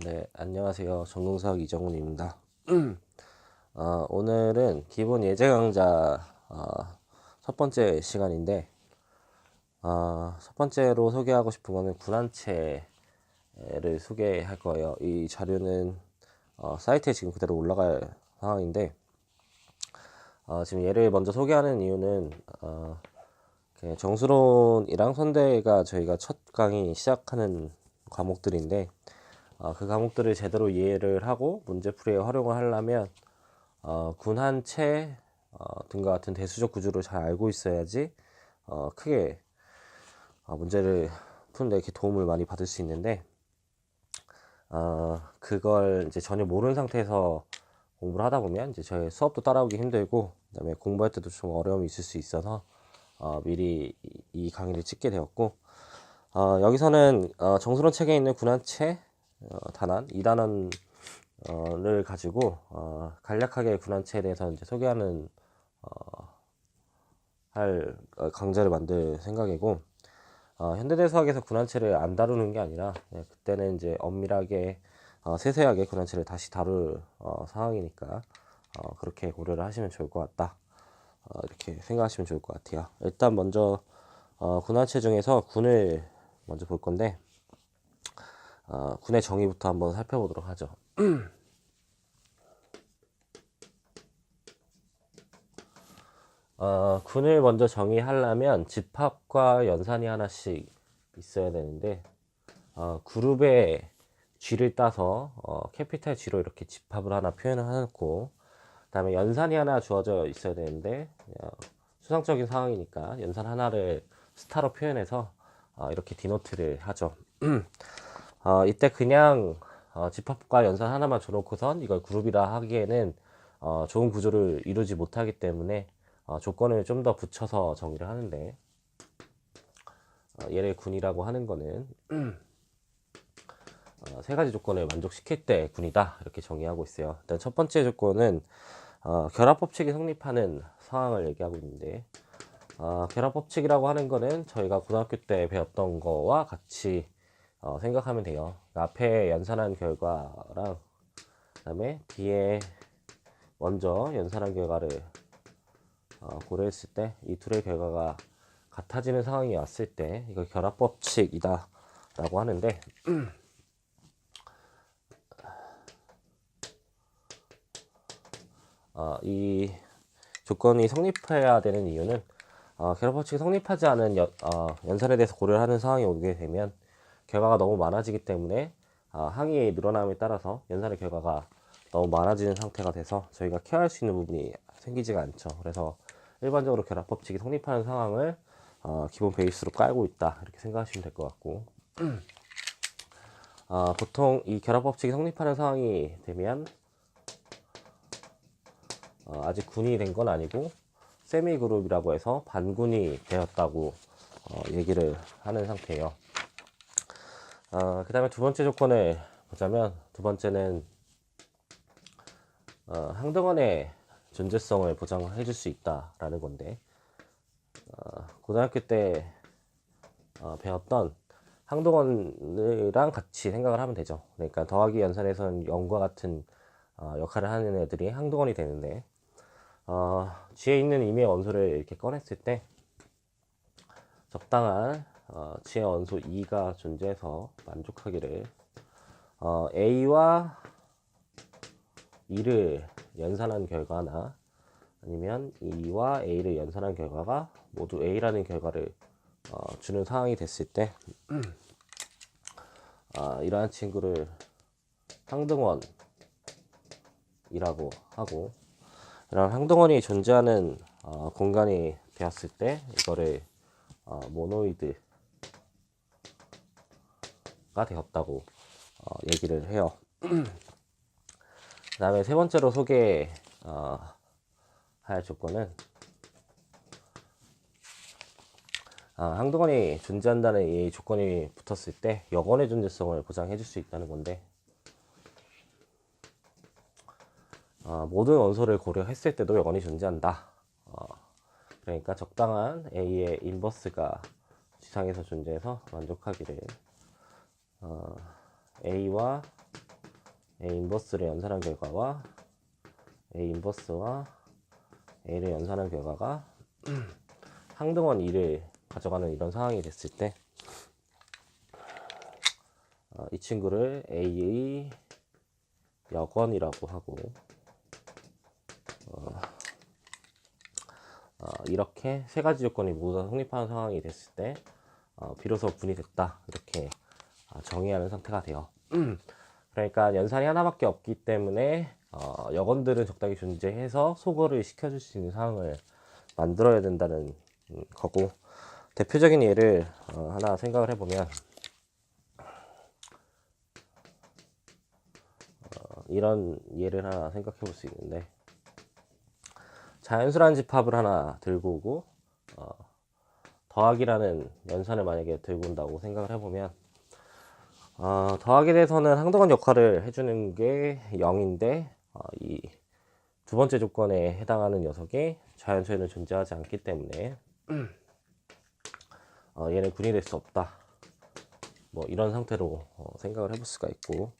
네, 안녕하세요. 전공석 이정훈입니다. 오늘은 기본 예제 강좌 첫 번째 시간인데, 첫 번째로 소개하고 싶은 거는 군한체를 소개할 거예요. 이 자료는 사이트에 지금 그대로 올라갈 상황인데, 지금 얘를 먼저 소개하는 이유는 정수론이랑 선대가 저희가 첫 강의 시작하는 과목들인데, 그 과목들을 제대로 이해를 하고 문제풀이에 활용을 하려면 군한체 등과 같은 대수적 구조를 잘 알고 있어야지 크게 문제를 푸는데 이렇게 도움을 많이 받을 수 있는데, 그걸 이제 전혀 모르는 상태에서 공부를 하다 보면 이제 저희 수업도 따라오기 힘들고, 그다음에 공부할 때도 좀 어려움이 있을 수 있어서 미리 이 강의를 찍게 되었고, 여기서는 정수론 책에 있는 군한체 단원 2단원을 가지고 간략하게 군한체에 대해서 이제 소개하는 강좌를 만들 생각이고, 현대대수학에서 군한체를 안 다루는 게 아니라 그때는 이제 엄밀하게 세세하게 군한체를 다시 다룰 상황이니까 그렇게 고려를 하시면 좋을 것 같다, 이렇게 생각하시면 좋을 것 같아요. 일단 먼저 군한체 중에서 군을 먼저 볼 건데, 군의 정의부터 한번 살펴보도록 하죠. 군을 먼저 정의하려면 집합과 연산이 하나씩 있어야 되는데, 그룹의 G를 따서 캐피탈 G로 이렇게 집합을 하나 표현을 해놓고, 그 다음에 연산이 하나 주어져 있어야 되는데, 수상적인 상황이니까 연산 하나를 스타로 표현해서 이렇게 디노트를 하죠. 이때 그냥 집합과 연산 하나만 줘놓고선 이걸 그룹이라 하기에는 좋은 구조를 이루지 못하기 때문에 조건을 좀 더 붙여서 정의를 하는데, 얘를 군이라고 하는 거는 세 가지 조건을 만족시킬 때 군이다, 이렇게 정의하고 있어요. 일단 첫 번째 조건은 결합법칙이 성립하는 상황을 얘기하고 있는데, 결합법칙이라고 하는 거는 저희가 고등학교 때 배웠던 거와 같이 생각하면 돼요. 앞에 연산한 결과랑 그다음에 뒤에 먼저 연산한 결과를 고려했을 때 이 둘의 결과가 같아지는 상황이 왔을 때 이걸 결합법칙이다 라고 하는데, 이 조건이 성립해야 되는 이유는 결합법칙이 성립하지 않은 연산에 대해서 고려를 하는 상황이 오게 되면 결과가 너무 많아지기 때문에 항의의 늘어남에 따라서 연산의 결과가 너무 많아지는 상태가 돼서 저희가 케어할 수 있는 부분이 생기지가 않죠. 그래서 일반적으로 결합법칙이 성립하는 상황을 기본 베이스로 깔고 있다, 이렇게 생각하시면 될 것 같고, 보통 이 결합법칙이 성립하는 상황이 되면 아직 군이 된 건 아니고 세미 그룹이라고 해서 반군이 되었다고 얘기를 하는 상태예요. 그 다음에 두 번째 조건을 보자면, 두 번째는 항등원의 존재성을 보장해 줄 수 있다라는 건데, 고등학교 때 배웠던 항등원이랑 같이 생각을 하면 되죠. 그러니까 더하기 연산에서는 0과 같은 역할을 하는 애들이 항등원이 되는데, G에 있는 임의 원소를 이렇게 꺼냈을 때 적당한 G의 원소 2가 존재해서 만족하기를 A와 2를 연산한 결과나 아니면 2와 A를 연산한 결과가 모두 A라는 결과를 주는 상황이 됐을 때 이러한 친구를 항등원이라고 하고, 이런 항등원이 존재하는 공간이 되었을 때 이거를 모노이드가 되었다고 얘기를 해요. 그 다음에 세 번째로 소개할 조건은 항등원이 존재한다는 이 조건이 붙었을 때 역원의 존재성을 보장해 줄 수 있다는 건데, 모든 원소를 고려했을 때도 역원이 존재한다. 그러니까 적당한 A의 인버스가 지상에서 존재해서 만족하기를 A와 A 인버스를 연산한 결과와 A 인버스와 A를 연산한 결과가 항등원 2를 가져가는 이런 상황이 됐을 때 이 친구를 A의 여건이라고 하고 이렇게 세 가지 조건이 모두 다 성립하는 상황이 됐을 때 비로소 분이 됐다 이렇게 정의하는 상태가 돼요. 그러니까 연산이 하나밖에 없기 때문에 여건들은 적당히 존재해서 소거를 시켜줄 수 있는 상황을 만들어야 된다는 거고, 대표적인 예를 하나 생각을 해보면 이런 예를 하나 생각해 볼 수 있는데, 자연수란 집합을 하나 들고 오고 더하기라는 연산을 만약에 들고 온다고 생각을 해보면 더하기에 대해서는 항등원 역할을 해주는 게 0인데 이 두 번째 조건에 해당하는 녀석이 자연수에는 존재하지 않기 때문에 얘는 군이 될 수 없다, 뭐 이런 상태로 생각을 해볼 수가 있고,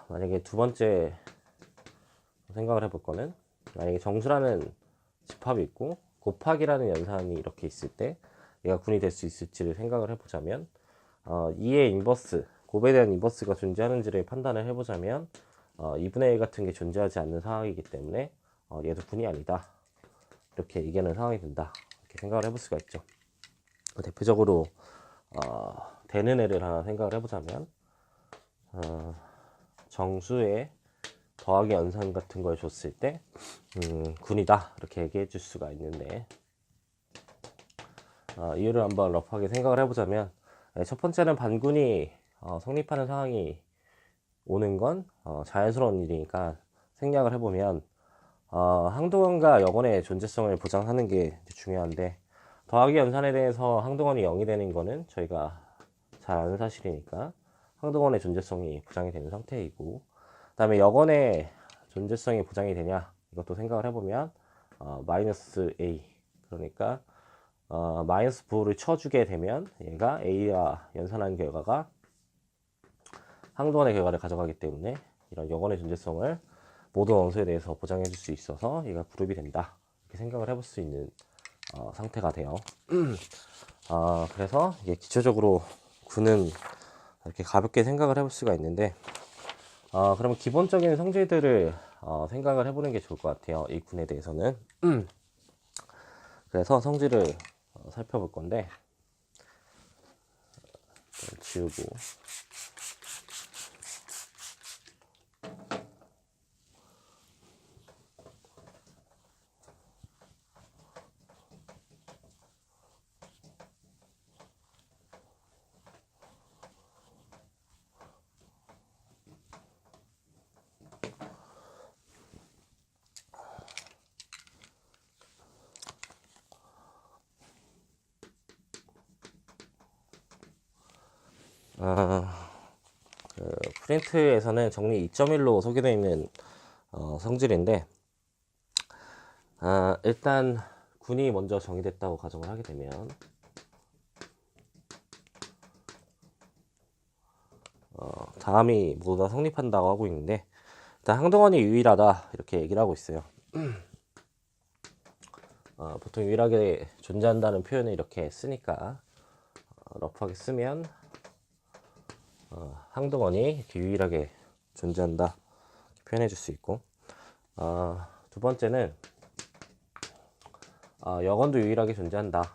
만약에 두 번째 생각을 해볼 거는, 만약에 정수라는 집합이 있고 곱하기라는 연산이 이렇게 있을 때 얘가 군이 될 수 있을지를 생각을 해보자면, 2의 인버스, 곱에 대한 인버스가 존재하는지를 판단을 해보자면 2분의 1 같은 게 존재하지 않는 상황이기 때문에 얘도 군이 아니다 이렇게 얘기하는 상황이 된다 이렇게 생각을 해볼 수가 있죠. 대표적으로 되는 애를 하나 생각을 해보자면 정수의 더하기 연산 같은 걸 줬을 때 군이다 이렇게 얘기해 줄 수가 있는데, 이유를 한번 러프하게 생각을 해보자면, 첫 번째는 반군이 성립하는 상황이 오는 건 자연스러운 일이니까 생략을 해보면 항등원과 여건의 존재성을 보장하는 게 중요한데, 더하기 연산에 대해서 항등원이 0이 되는 거는 저희가 잘 아는 사실이니까 항등원의 존재성이 보장이 되는 상태이고, 그 다음에 여건의 존재성이 보장이 되냐 이것도 생각을 해보면 마이너스 A, 그러니까 마이너스 부호를 쳐주게 되면 얘가 A와 연산한 결과가 항등원의 결과를 가져가기 때문에 이런 여건의 존재성을 모든 원소에 대해서 보장해 줄 수 있어서 얘가 그룹이 된다 이렇게 생각을 해볼 수 있는 상태가 돼요. 그래서 이게 기초적으로 군은 이렇게 가볍게 생각을 해볼 수가 있는데, 그러면 기본적인 성질들을 생각을 해보는 게 좋을 것 같아요, 이 군에 대해서는. 그래서 성질을 살펴볼 건데, 지우고 프린트에서는 정리 2.1로 소개되어 있는 성질인데, 일단 군이 먼저 정의됐다고 가정을 하게 되면 다음이 모두 다 성립한다고 하고 있는데, 일단 항등원이 유일하다 이렇게 얘기를 하고 있어요. 보통 유일하게 존재한다는 표현을 이렇게 쓰니까 러프하게 쓰면 항등원이 이렇게 유일하게 존재한다 표현해 줄 수 있고, 두 번째는 여건도 유일하게 존재한다,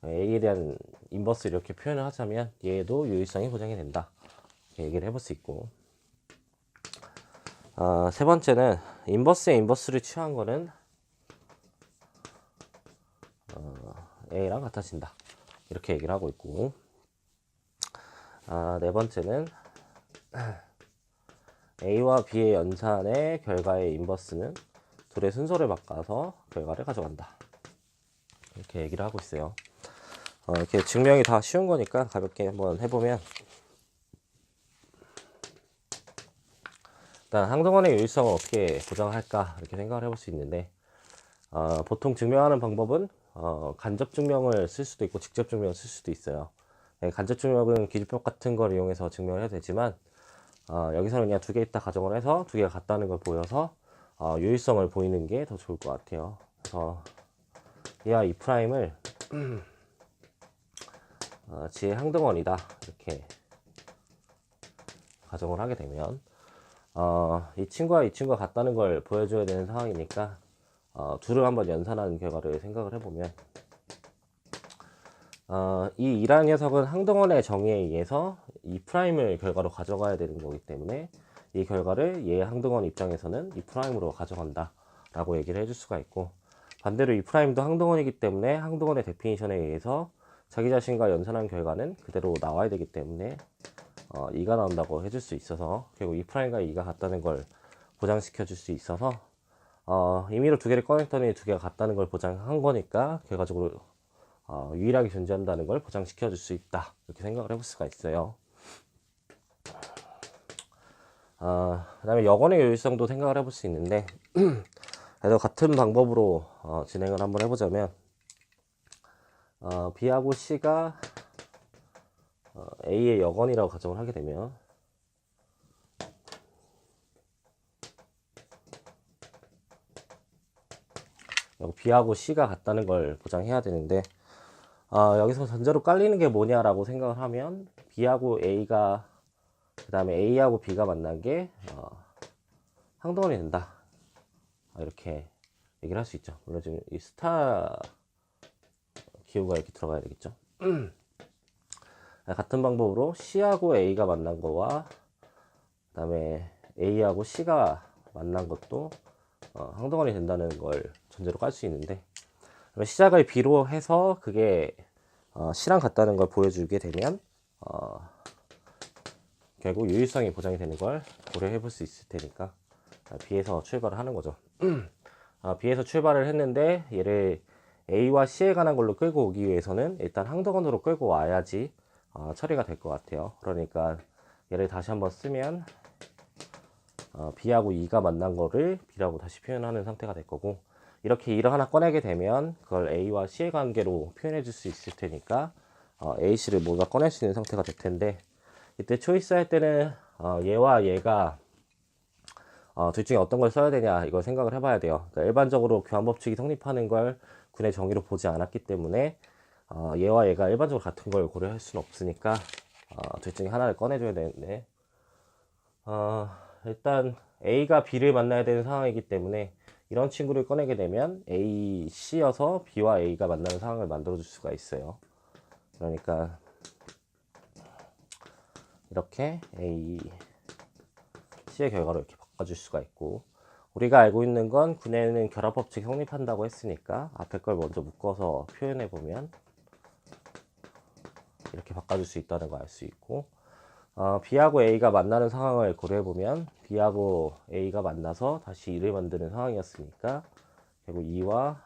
A에 대한 인버스 이렇게 표현을 하자면 얘도 유일성이 보장이 된다 이렇게 얘기를 해볼 수 있고, 세 번째는 인버스의 인버스를 취한 거는 A랑 같아진다 이렇게 얘기를 하고 있고, 네 번째는 A와 B의 연산의 결과의 인버스는 둘의 순서를 바꿔서 결과를 가져간다 이렇게 얘기를 하고 있어요. 이렇게 증명이 다 쉬운 거니까 가볍게 한번 해보면, 일단 항등원의 유일성을 어떻게 보장할까 이렇게 생각을 해볼 수 있는데, 보통 증명하는 방법은 간접 증명을 쓸 수도 있고 직접 증명을 쓸 수도 있어요. 간접 증명은 기준법 같은 걸 이용해서 증명을 해야 되지만 여기서는 그냥 두 개 있다 가정을 해서 두 개가 같다는 걸 보여서 유일성을 보이는 게 더 좋을 것 같아요. 그래서 얘와 이 프라임을 지의 항등원이다 이렇게 가정을 하게 되면 이 친구와 이 친구가 같다는 걸 보여줘야 되는 상황이니까 둘을 한번 연산하는 결과를 생각을 해보면 이 이라는 녀석은 항등원의 정의에 의해서 이 프라임을 결과로 가져가야 되는 거기 때문에 이 결과를 얘의 항등원 입장에서는 이 프라임으로 가져간다 라고 얘기를 해줄 수가 있고, 반대로 이 프라임도 항등원이기 때문에 항등원의 데피니션에 의해서 자기 자신과 연산한 결과는 그대로 나와야 되기 때문에 2가 나온다고 해줄 수 있어서 결국 이 프라임과 2가 같다는 걸 보장시켜 줄 수 있어서 임의로 두 개를 꺼냈더니 두 개가 같다는 걸 보장한 거니까 결과적으로 유일하게 존재한다는 걸 보장시켜 줄 수 있다 이렇게 생각을 해볼 수가 있어요. 그 다음에 여건의 요일성도 생각을 해볼 수 있는데 그래서 같은 방법으로 진행을 한번 해보자면 B하고 C가 A의 여건이라고 가정을 하게 되면 B하고 C가 같다는 걸 보장해야 되는데 여기서 전제로 깔리는 게 뭐냐라고 생각을 하면 B하고 A가 그 다음에 A하고 B가 만난 게 항등원이 된다 이렇게 얘기를 할 수 있죠. 물론 지금 이 스타 기호가 이렇게 들어가야 되겠죠. 같은 방법으로 C하고 A가 만난 거와 그 다음에 A하고 C가 만난 것도 항등원이 된다는 걸 전제로 깔 수 있는데, 시작을 B로 해서 그게 C랑 같다는 걸 보여주게 되면 결국 유일성이 보장이 되는 걸 고려해 볼 수 있을 테니까 B에서 출발을 하는 거죠. B에서 출발을 했는데 얘를 A와 C에 관한 걸로 끌고 오기 위해서는 일단 항등원으로 끌고 와야지 처리가 될 것 같아요. 그러니까 얘를 다시 한번 쓰면 B하고 E가 만난 거를 B라고 다시 표현하는 상태가 될 거고, 이렇게 2를 하나 꺼내게 되면 그걸 A와 C의 관계로 표현해 줄 수 있을 테니까 A, C를 모두 다 꺼낼 수 있는 상태가 될 텐데, 이때 초이스 할 때는 얘와 얘가 둘 중에 어떤 걸 써야 되냐 이걸 생각을 해봐야 돼요. 그러니까 일반적으로 교환법칙이 성립하는 걸 군의 정의로 보지 않았기 때문에 얘와 얘가 일반적으로 같은 걸 고려할 수는 없으니까 둘 중에 하나를 꺼내줘야 되는데, 일단 A가 B를 만나야 되는 상황이기 때문에 이런 친구를 꺼내게 되면 A, C여서 B와 A가 만나는 상황을 만들어 줄 수가 있어요. 그러니까 이렇게 A, C의 결과로 이렇게 바꿔줄 수가 있고, 우리가 알고 있는 건 군에는 결합법칙이 성립한다고 했으니까 앞에 걸 먼저 묶어서 표현해 보면 이렇게 바꿔줄 수 있다는 걸 알 수 있고, B하고 A가 만나는 상황을 고려해 보면 B하고 A가 만나서 다시 2를 만드는 상황이었으니까 결국 2와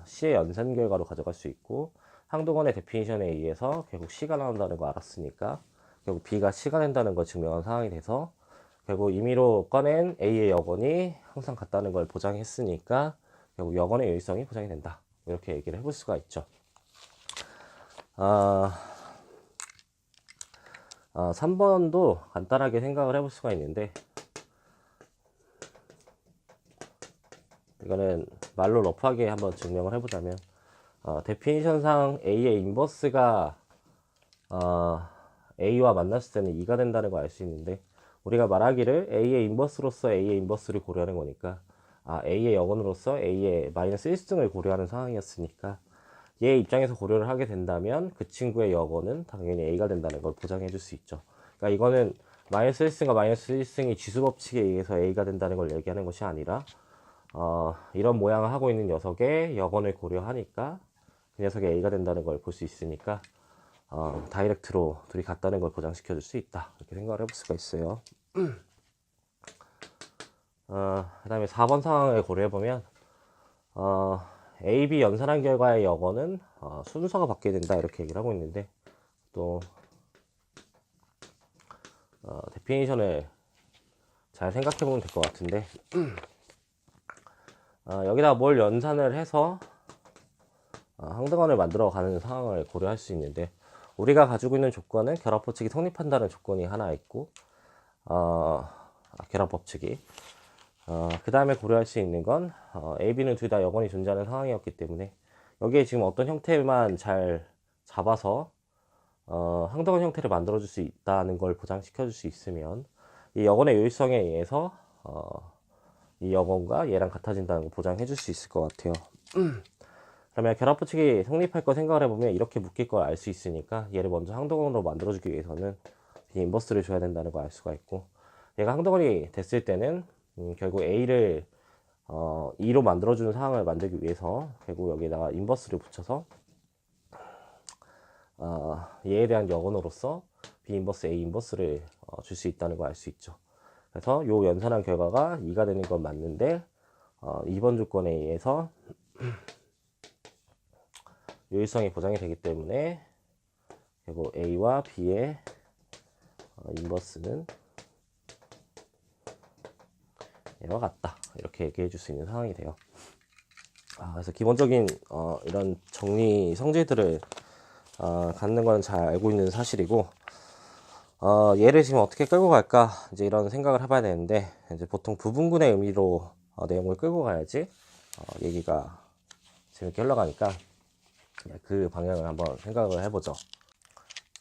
C의 연산 결과로 가져갈 수 있고, 항등원의 데피니션에 의해서 결국 C가 나온다는 거 알았으니까 결국 B가 C가 된다는 걸 증명한 상황이 돼서 결국 임의로 꺼낸 A의 여건이 항상 같다는 걸 보장했으니까 결국 여건의 유일성이 보장이 된다 이렇게 얘기를 해볼 수가 있죠. 3번도 간단하게 생각을 해볼 수가 있는데, 이거는 말로 러프하게 한번 증명을 해보자면 데피니션상 A의 인버스가 A와 만났을 때는 2가 된다는 걸 알 수 있는데, 우리가 말하기를 A의 인버스로서 A의 인버스를 고려하는 거니까 A의 여건으로서 A의 마이너스 1승을 고려하는 상황이었으니까 얘 입장에서 고려를 하게 된다면 그 친구의 여건은 당연히 A가 된다는 걸 보장해 줄 수 있죠. 그러니까 이거는 마이너스 1승과 마이너스 1승이 지수법칙에 의해서 A가 된다는 걸 얘기하는 것이 아니라 이런 모양을 하고 있는 녀석의 여건을 고려하니까 그 녀석이 A가 된다는 걸 볼 수 있으니까 다이렉트로 둘이 같다는 걸 보장시켜 줄 수 있다 이렇게 생각을 해볼 수가 있어요. 그 다음에 4번 상황을 고려해보면 A, B 연산한 결과의 여건은 순서가 바뀌게 된다 이렇게 얘기를 하고 있는데, 또 데피니션을 잘 생각해 보면 될 것 같은데 여기다 뭘 연산을 해서 항등원을 만들어 가는 상황을 고려할 수 있는데, 우리가 가지고 있는 조건은 결합법칙이 성립한다는 조건이 하나 있고, 결합 법칙이. 그 다음에 고려할 수 있는 건 A, B는 둘 다 여건이 존재하는 상황이었기 때문에 여기에 지금 어떤 형태만 잘 잡아서 항등원 형태를 만들어 줄 수 있다는 걸 보장시켜 줄 수 있으면 이 여건의 요일성에 의해서 이 여건과 얘랑 같아진다는 걸 보장해 줄 수 있을 것 같아요. 그러면 결합 법칙이 성립할 거 생각을 해보면 이렇게 묶일 걸 알 수 있으니까 얘를 먼저 항등원으로 만들어 주기 위해서는 B 인버스를 줘야 된다는 걸 알 수가 있고, 얘가 항등원이 됐을 때는 결국 A를 2로 만들어주는 상황을 만들기 위해서 결국 여기다가 인버스를 붙여서 얘에 대한 여건으로서 B 인버스 A 인버스를 줄 수 있다는 걸 알 수 있죠. 그래서 요 연산한 결과가 2가 되는 건 맞는데 2번 조건에 의해서 요일성이 보장이 되기 때문에 결국 A와 B의 인버스는 얘와 같다, 이렇게 얘기해 줄 수 있는 상황이 돼요. 그래서 기본적인 이런 정리 성질들을 갖는 건 잘 알고 있는 사실이고, 얘를 지금 어떻게 끌고 갈까 이제 이런 생각을 해봐야 되는데, 이제 보통 부분군의 의미로 내용을 끌고 가야지 얘기가 재밌게 흘러가니까 그 방향을 한번 생각을 해보죠.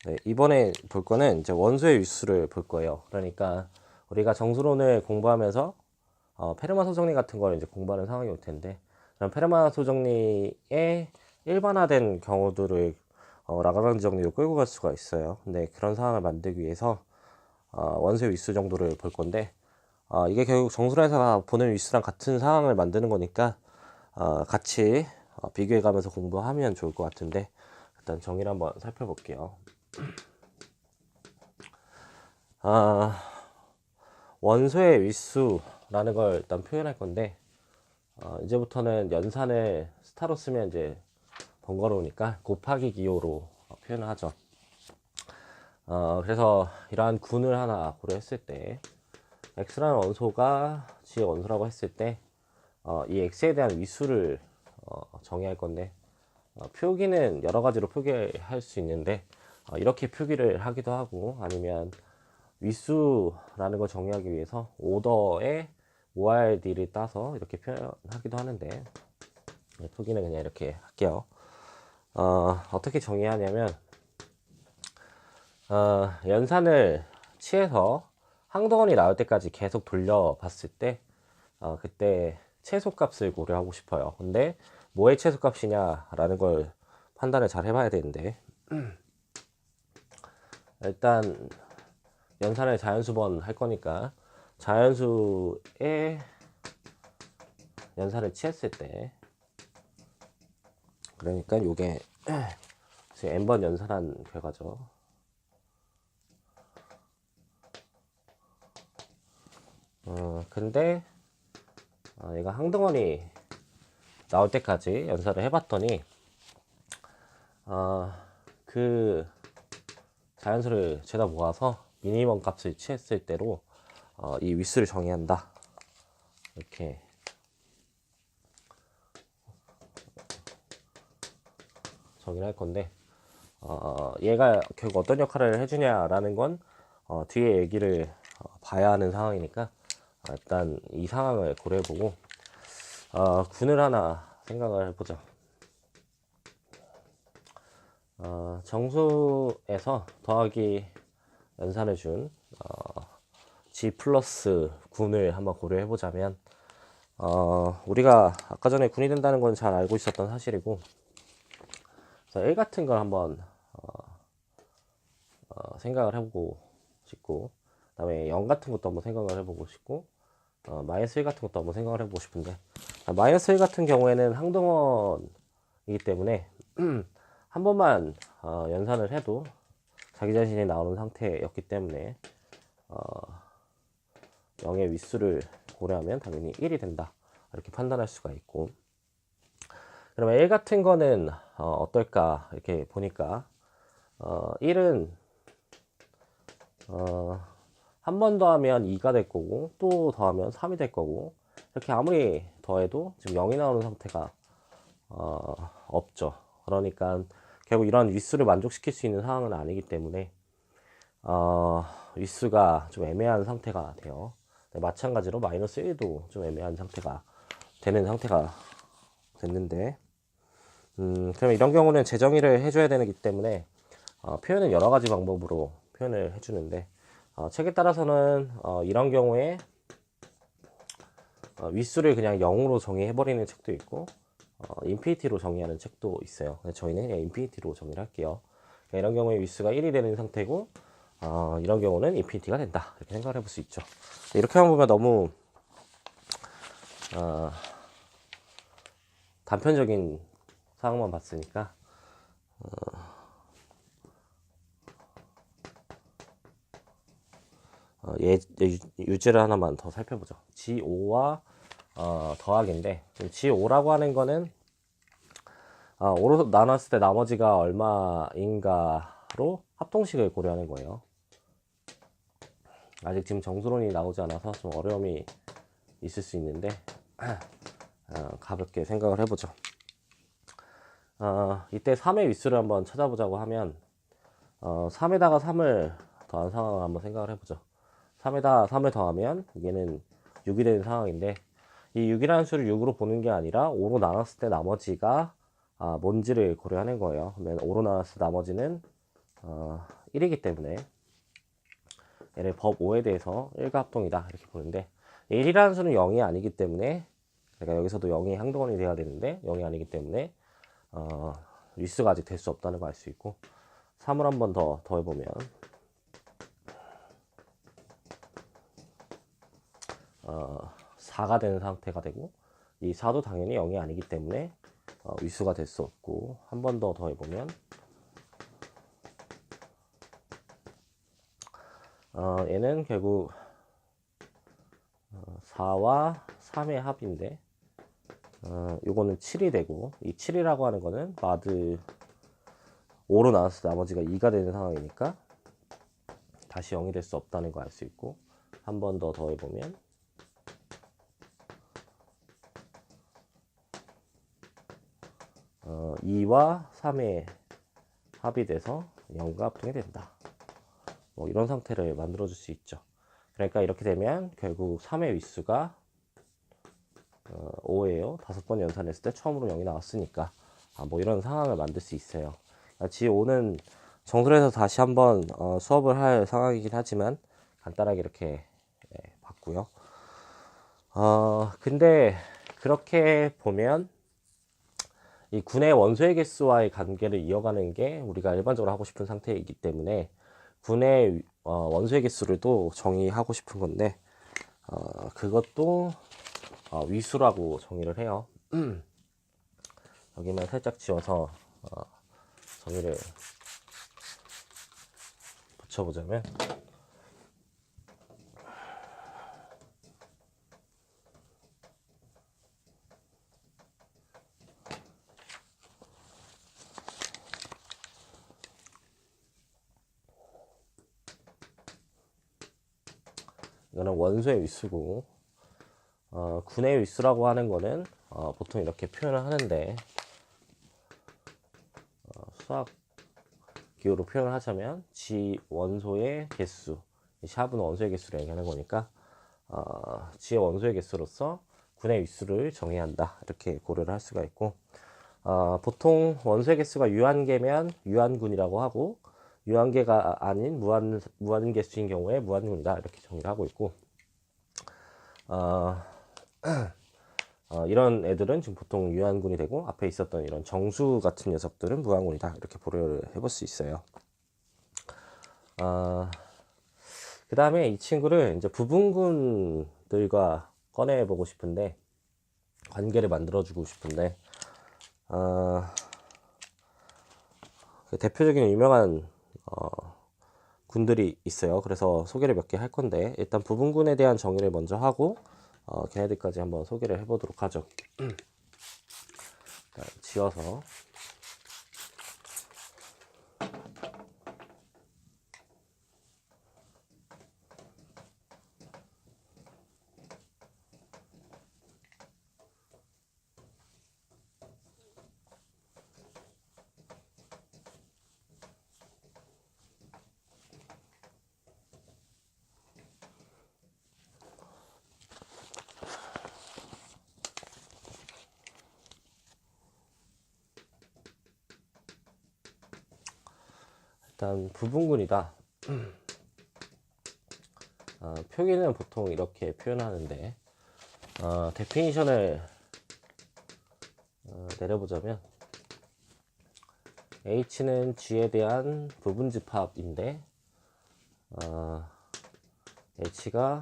네, 이번에 볼 거는 이제 원소의 윗수를 볼 거예요. 그러니까 우리가 정수론을 공부하면서 페르마 소정리 같은 걸 이제 공부하는 상황이 올 텐데, 그럼 페르마 소정리의 일반화된 경우들을 라그랑지 정리로 끌고 갈 수가 있어요. 근데 그런 상황을 만들기 위해서 원소의 윗수 정도를 볼 건데, 이게 결국 정수론에서 보는 윗수랑 같은 상황을 만드는 거니까 같이 비교해 가면서 공부하면 좋을 것 같은데, 일단 정의를 한번 살펴볼게요. 원소의 윗수라는 걸 일단 표현할 건데, 이제부터는 연산을 스타로 쓰면 이제 번거로우니까 곱하기 기호로 표현을 하죠. 그래서 이러한 군을 하나 고려했을 때 x라는 원소가 G의 원소라고 했을 때 이 x에 대한 윗수를 정의할 건데, 표기는 여러 가지로 표기할 수 있는데 이렇게 표기를 하기도 하고, 아니면 윗수라는 걸 정의하기 위해서 오더의 ORD를 따서 이렇게 표현하기도 하는데, 표기는 그냥 이렇게 할게요. 어떻게 정의하냐면, 연산을 취해서 항등원이 나올 때까지 계속 돌려봤을 때 그때 최소값을 고려하고 싶어요. 근데 뭐의 최소값이냐 라는 걸 판단을 잘 해봐야 되는데, 일단 연산을 자연수번 할 거니까 자연수의 연산을 취했을 때, 그러니까 요게 지금 n번 연산한 결과죠. 근데 얘가 항등원이 나올 때까지 연산을 해봤더니 그 자연수를 죄다 모아서 미니멈 값을 취했을 때로 이 윗수를 정의한다, 이렇게 정의를 할 건데, 얘가 결국 어떤 역할을 해주냐라는 건 뒤에 얘기를 봐야 하는 상황이니까 일단 이 상황을 고려해보고 군을 하나 생각을 해보죠. 정수에서 더하기 연산을 준 G 플러스 군을 한번 고려해보자면, 우리가 아까 전에 군이 된다는 건 잘 알고 있었던 사실이고, 그래서 1 같은 걸 한번 생각을 해보고 싶고, 그 다음에 0 같은 것도 한번 생각을 해보고 싶고, 마이너스 1 같은 것도 한번 생각을 해보고 싶은데, 마이너스 1 같은 경우에는 항등원이기 때문에 한 번만 연산을 해도 자기 자신이 나오는 상태였기 때문에 0의 윗수를 고려하면 당연히 1이 된다, 이렇게 판단할 수가 있고, 그러면 1 같은 거는 어떨까 이렇게 보니까 1은 한 번 더하면 2가 될 거고, 또 더하면 3이 될 거고, 이렇게 아무리 더해도 지금 0이 나오는 상태가 없죠. 그러니까 결국 이런 윗수를 만족시킬 수 있는 상황은 아니기 때문에 위수가 좀 애매한 상태가 돼요. 네, 마찬가지로 마이너스 1도 좀 애매한 상태가 되는 상태가 됐는데, 그럼 이런 경우는 재정의를 해줘야 되기 때문에 표현은 여러 가지 방법으로 표현을 해주는데, 책에 따라서는 이런 경우에 위수를 그냥 0으로 정의해버리는 책도 있고 인피니티로 정의하는 책도 있어요. 저희는 그냥 인피니티로 정의를 할게요. 이런 경우에 위수가 1이 되는 상태고 이런 경우는 인피니티가 된다, 이렇게 생각을 해볼 수 있죠. 이렇게만 보면 너무 단편적인 상황만 봤으니까 유제를 하나만 더 살펴보죠. G5와 더하기인데, G5라고 하는 거는 5로 나눴을 때 나머지가 얼마인가로 합동식을 고려하는 거예요. 아직 지금 정수론이 나오지 않아서 좀 어려움이 있을 수 있는데 가볍게 생각을 해보죠. 이때 3의 위수를 한번 찾아보자고 하면 3에다가 3을 더한 상황을 한번 생각을 해보죠. 3에다 3을 더하면 얘는 6이 되는 상황인데, 이 6이라는 수를 6으로 보는 게 아니라 5로 나눴을 때 나머지가 뭔지를 고려하는 거예요. 그러면 5로 나눴을 때 나머지는 1이기 때문에 얘를 법 5에 대해서 1과 합동이다, 이렇게 보는데, 1이라는 수는 0이 아니기 때문에, 그러니까 여기서도 0이 항동원이 돼야 되는데 0이 아니기 때문에 위수가 아직 될 수 없다는 걸 알 수 있고, 3을 한 번 더 더해보면 4가 되는 상태가 되고, 이 4도 당연히 0이 아니기 때문에 위수가 될 수 없고, 한 번 더 더해보면 얘는 결국 4와 3의 합인데 요거는 7이 되고, 이 7이라고 하는 거는 마드 5로 나눴을 때 나머지가 2가 되는 상황이니까 다시 0이 될 수 없다는 걸 알 수 있고, 한 번 더 더해보면 2와 3의 합이 돼서 0과 합동이 된다. 뭐 이런 상태를 만들어 줄 수 있죠. 그러니까 이렇게 되면 결국 3의 위수가 5예요. 5번 연산했을 때 처음으로 0이 나왔으니까 뭐 이런 상황을 만들 수 있어요. G5는 정설에서 다시 한번 수업을 할 상황이긴 하지만 간단하게 이렇게 봤고요. 근데 그렇게 보면 이 군의 원소의 개수와의 관계를 이어가는 게 우리가 일반적으로 하고 싶은 상태이기 때문에 군의 원소의 개수를 또 정의하고 싶은 건데 그것도 위수라고 정의를 해요. 여기만 살짝 지워서 정의를 붙여보자면, 이거는 원소의 위수고, 군의 위수라고 하는 거는 보통 이렇게 표현을 하는데, 수학 기호로 표현을 하자면 G 원소의 개수, 샵은 원소의 개수를 얘기하는 거니까 G의 원소의 개수로서 군의 위수를 정해야 한다, 이렇게 고려를 할 수가 있고, 보통 원소의 개수가 유한계면 유한군이라고 하고, 유한계가 아닌 무한개수인 경우에 무한군이다, 이렇게 정의를 하고 있고, 이런 애들은 지금 보통 유한군이 되고, 앞에 있었던 이런 정수 같은 녀석들은 무한군이다, 이렇게 고려를 해볼 수 있어요. 그 다음에 이 친구를 이제 부분군들과 꺼내보고 싶은데, 관계를 만들어주고 싶은데, 그 대표적인 유명한 군들이 있어요. 그래서 소개를 몇 개 할 건데, 일단 부분군에 대한 정의를 먼저 하고 걔네들까지 한번 소개를 해보도록 하죠. 지워서 일단 부분군이다. 표기는 보통 이렇게 표현하는데 데피니션을 내려보자면 H는 G에 대한 부분집합인데 H가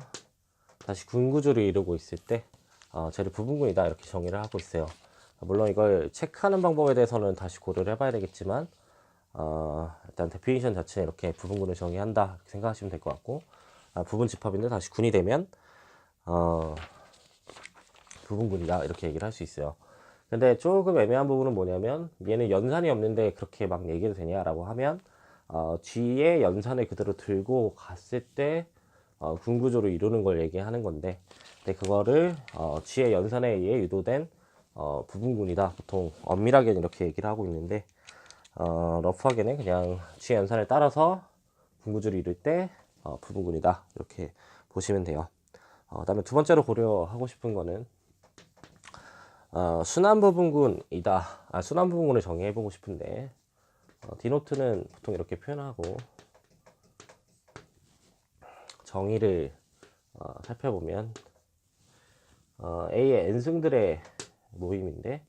다시 군구조를 이루고 있을 때 쟤를 부분군이다 이렇게 정의를 하고 있어요. 물론 이걸 체크하는 방법에 대해서는 다시 고려를 해봐야 되겠지만 일단 데피니션 자체는 이렇게 부분군을 정의한다 이렇게 생각하시면 될 것 같고 부분집합인데 다시 군이 되면 부분군이다 이렇게 얘기를 할 수 있어요. 근데 조금 애매한 부분은 뭐냐면 얘는 연산이 없는데 그렇게 막 얘기해도 되냐라고 하면 G의 연산을 그대로 들고 갔을 때 군구조를 이루는 걸 얘기하는 건데 근데 그거를 G의 연산에 의해 유도된 부분군이다 보통 엄밀하게는 이렇게 얘기를 하고 있는데 러프하게는 그냥 G의 연산을 따라서 군구조를 이룰 때 부분군이다 이렇게 보시면 돼요. 그다음에 두 번째로 고려하고 싶은 거는 순환부분군이다. 순환부분군을 정의해보고 싶은데 디노트는 보통 이렇게 표현하고 정의를 살펴보면 A의 n승들의 모임인데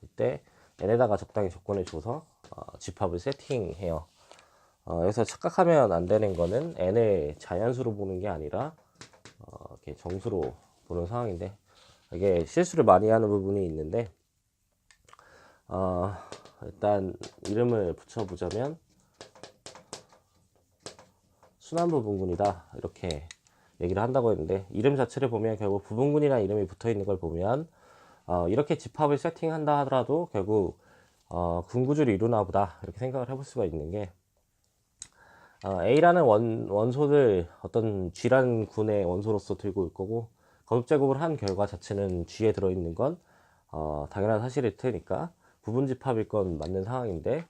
이때 n에다가 적당히 조건을 줘서 집합을 세팅해요. 여기서 착각하면 안 되는 거는 n을 자연수로 보는 게 아니라 이렇게 정수로 보는 상황인데 이게 실수를 많이 하는 부분이 있는데 일단 이름을 붙여보자면 순환부분군이다 이렇게 얘기를 한다고 했는데 이름 자체를 보면 결국 부분군이라는 이름이 붙어있는 걸 보면 이렇게 집합을 세팅한다 하더라도 결국 군구조를 이루나 보다 이렇게 생각을 해볼 수가 있는 게 A라는 원소를 어떤 G라는 군의 원소로서 들고 올 거고 거듭제곱을 한 결과 자체는 G에 들어있는 건 당연한 사실일 테니까 부분집합일 건 맞는 상황인데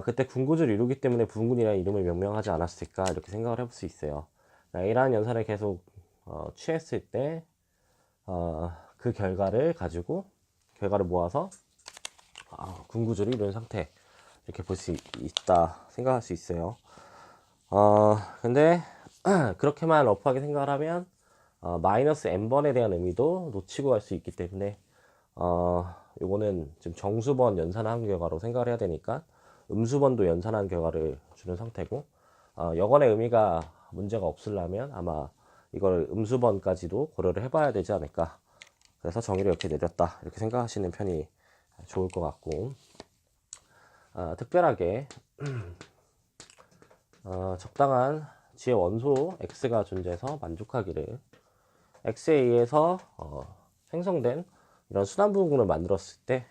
그때 군구조를 이루기 때문에 부분군이라는 이름을 명명하지 않았을까 이렇게 생각을 해볼 수 있어요. A라는 연산을 계속 취했을 때 그 결과를 가지고 결과를 모아서 군구조를 이룬 상태 이렇게 볼 수 있다 생각할 수 있어요. 근데 그렇게만 러프하게 생각을 하면 마이너스 n번에 대한 의미도 놓치고 갈 수 있기 때문에 요거는 지금 정수번 연산한 결과로 생각을 해야 되니까 음수번도 연산한 결과를 주는 상태고 여건의 의미가 문제가 없으려면 아마 이걸 음수번까지도 고려를 해봐야 되지 않을까. 그래서 정의를 이렇게 내렸다 이렇게 생각하시는 편이 좋을 것 같고 특별하게 적당한 G의 원소 X가 존재해서 만족하기를 X에 의해서 생성된 이런 순환부분군을 만들었을 때